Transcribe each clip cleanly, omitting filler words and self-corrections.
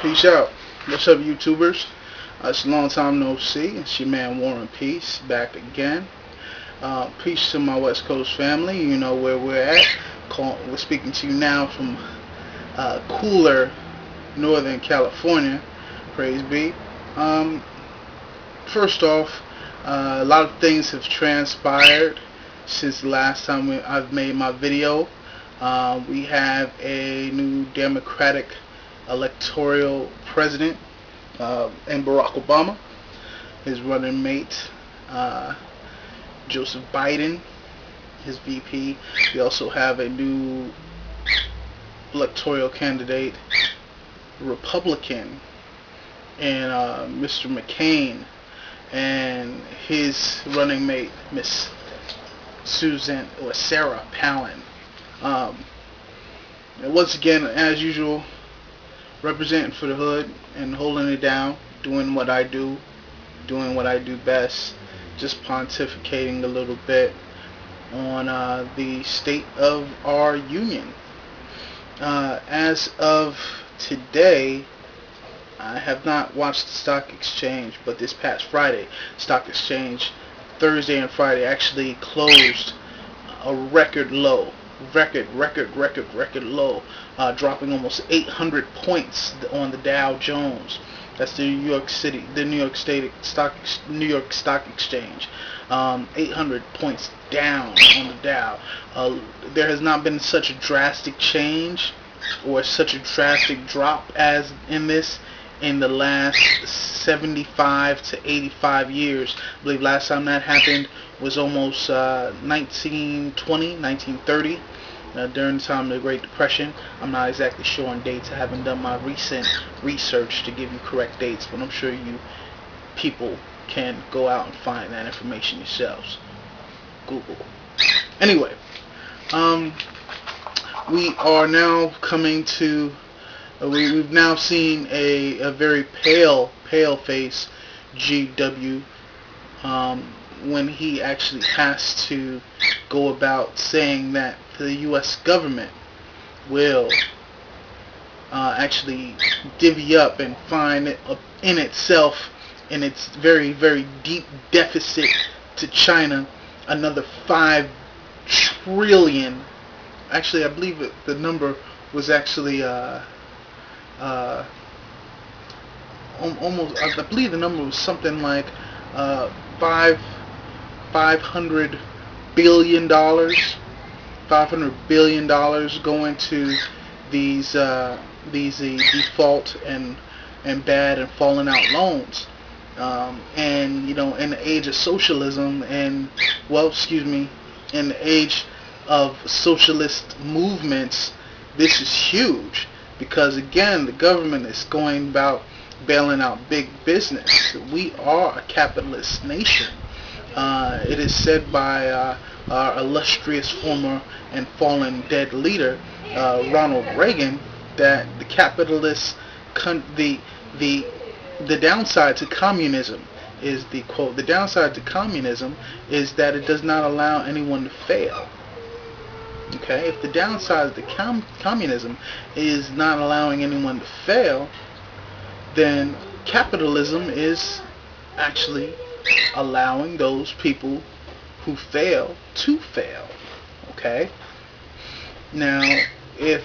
Peace out. What's up, YouTubers? It's a long time no see. It's your man Warr'n Peace back again. Peace to my West Coast family. You know where we're at. We're speaking to you now from cooler Northern California. Praise be. First off, a lot of things have transpired since the last time I've made my video. We have a new Democratic electoral president and Barack Obama, his running mate Joseph Biden, his VP. We also have a new electoral candidate, Republican, and Mr. McCain, and his running mate, Miss Susan or Sarah Palin. And once again, as usual, representing for the hood and holding it down, doing what I do best, just pontificating a little bit on the state of our union. As of today, I have not watched the stock exchange, but this past Friday, stock exchange, Thursday and Friday, actually closed a record low. Record low, dropping almost 800 points on the Dow Jones. That's the New York Stock Exchange. 800 points down on the Dow. There has not been such a drastic change or such a drastic drop as in the last 75 to 85 years. I believe last time that happened was almost 1930, during the time of the Great Depression. I'm not exactly sure on dates. I haven't done my recent research to give you correct dates, but I'm sure you people can go out and find that information yourselves. Google. Anyway, we are now coming to we've now seen a very pale face GW when he actually has to go about saying that the U.S. government will actually divvy up and find it in itself, in its very, very deep deficit to China, another 5 trillion. Actually, I believe the number was actually almost. I believe the number was something like $500 billion. $500 billion going to these default and bad and falling out loans. And you know, in the age of socialism and in the age of socialist movements, this is huge, because again, the government is going about bailing out big business. We are a capitalist nation. It is said by our illustrious former and fallen dead leader, Ronald Reagan, that the capitalist, the downside to communism is the quote. The downside to communism is that it does not allow anyone to fail. Okay, if the downside to communism is not allowing anyone to fail, then capitalism is actually allowing those people who fail to fail. Okay? Now, if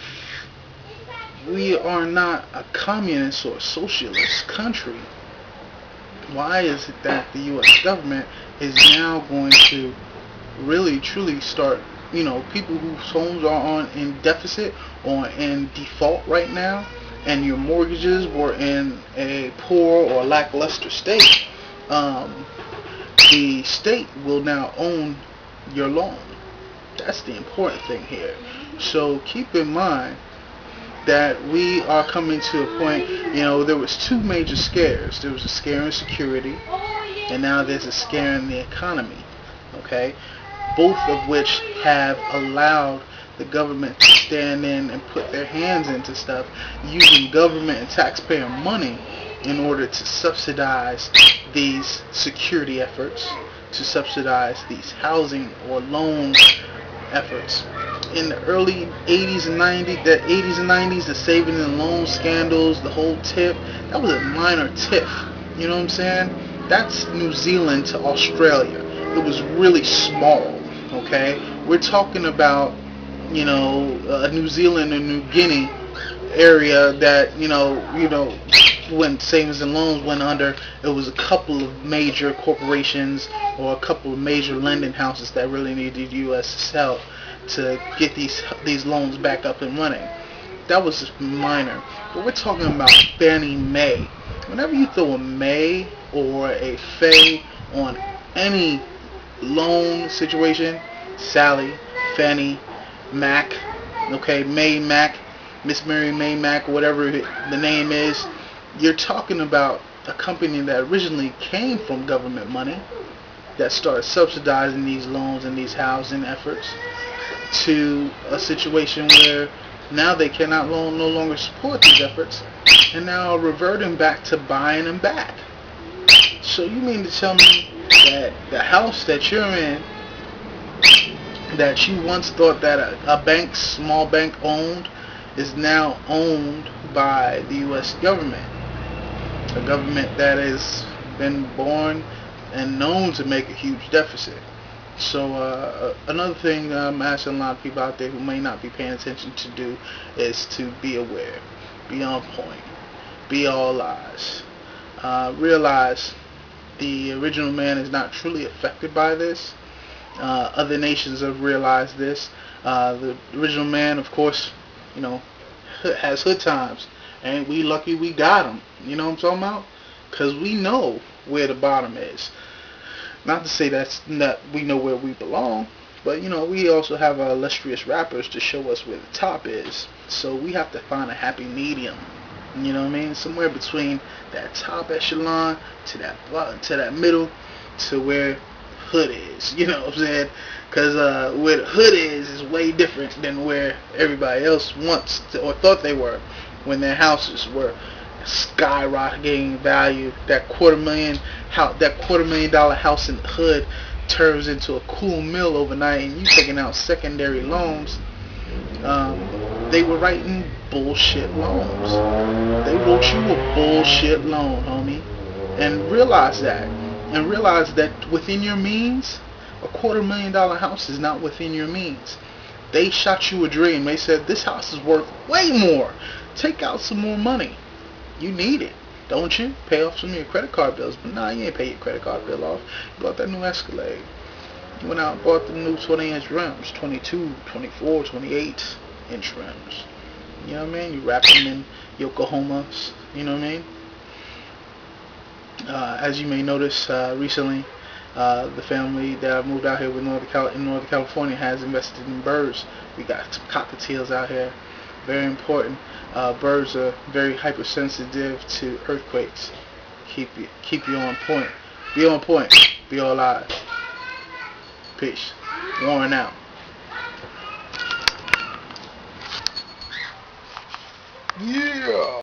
we are not a communist or socialist country, why is it that the U.S. government is now going to really truly start, you know, people whose homes are in deficit or in default right now, and your mortgages were in a poor or lackluster state, the state will now own your loan. That's the important thing here. So keep in mind that we are coming to a point, you know, there was 2 major scares. There was a scare in security, and now there's a scare in the economy. Okay? Both of which have allowed the government to stand in and put their hands into stuff, using government and taxpayer money in order to subsidize these security efforts, to subsidize these housing or loan efforts. in the early 80s and 90s, the 80s and 90s, the saving and loan scandals, the whole tip, that was a minor tiff. You know what I'm saying? That's New Zealand to Australia. It was really small. Okay, we're talking about, New Zealand and New Guinea area that, when savings and loans went under, it was a couple of major corporations or a couple of major lending houses that really needed U.S. help to get these loans back up and running. That was just minor. But we're talking about Fannie Mae. Whenever you throw a May or a Faye on any loan situation, Sally, Fannie, Mac, okay, May Mac, Miss Mary May Mac, whatever the name is, you're talking about a company that originally came from government money that started subsidizing these loans and these housing efforts to a situation where now they cannot no longer support these efforts and now are reverting back to buying them back. So you mean to tell me that the house that you're in, that you once thought that a small bank owned, is now owned by the U.S. government, a government that has been born and known to make a huge deficit. So another thing that I'm asking a lot of people out there who may not be paying attention to do is to be aware, be on point, be all eyes. Realize the original man is not truly affected by this. Other nations have realized this. The original man, of course, has hood times, and we lucky we got him. You know what I'm talking about? Because we know where the bottom is. Not to say that we know where we belong, but we also have our illustrious rappers to show us where the top is. So we have to find a happy medium. You know what I mean? Somewhere between that top echelon to that middle, to where hood is. You know what I'm saying? Because where the hood is way different than where everybody else wants or thought they were when their houses were skyrocketing in value. That $250,000 house in the hood turns into a cool mill overnight, and you taking out secondary loans. They were writing bullshit loans. They wrote you a bullshit loan, homie. And realize that. And realize that within your means, a $250,000 house is not within your means. They shot you a dream. They said, this house is worth way more. Take out some more money. You need it, don't you? Pay off some of your credit card bills. But nah, you ain't pay your credit card bill off. You bought that new Escalade. You went out and bought the new 20-inch rims. 22, 24, 28-inch rims. You know what I mean? You wrap them in Yokohamas. You know what I mean? As you may notice, recently, the family that moved out here in Northern California has invested in birds. We got some cockatiels out here. Very important. Birds are very hypersensitive to earthquakes. Keep you on point. Be on point. Be all eyes. Peace. Warr'n out. Yeah.